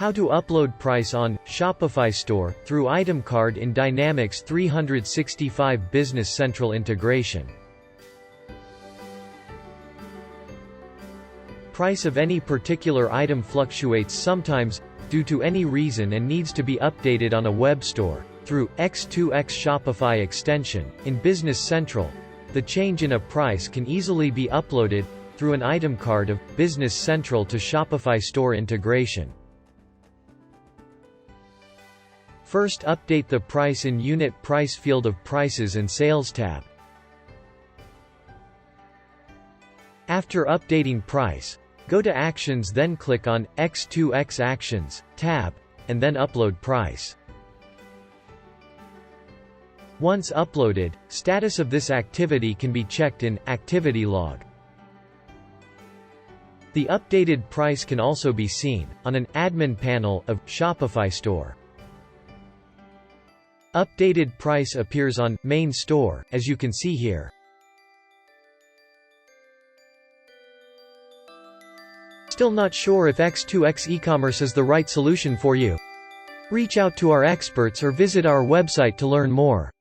How to upload price on Shopify store through item card in Dynamics 365 Business Central integration. Price of any particular item fluctuates sometimes, due to any reason, and needs to be updated on a web store. Through X2X Shopify extension, in Business Central, the change in a price can easily be uploaded, through an item card of Business Central to Shopify store integration. First, update the price in Unit Price field of Prices and Sales tab. After updating price, go to Actions, then click on X2X Actions tab, and then Upload Price. Once uploaded, status of this activity can be checked in Activity Log. The updated price can also be seen on an admin panel of Shopify store. Updated price appears on Main Store, as you can see here. Still not sure if X2X eCommerce is the right solution for you? Reach out to our experts or visit our website to learn more.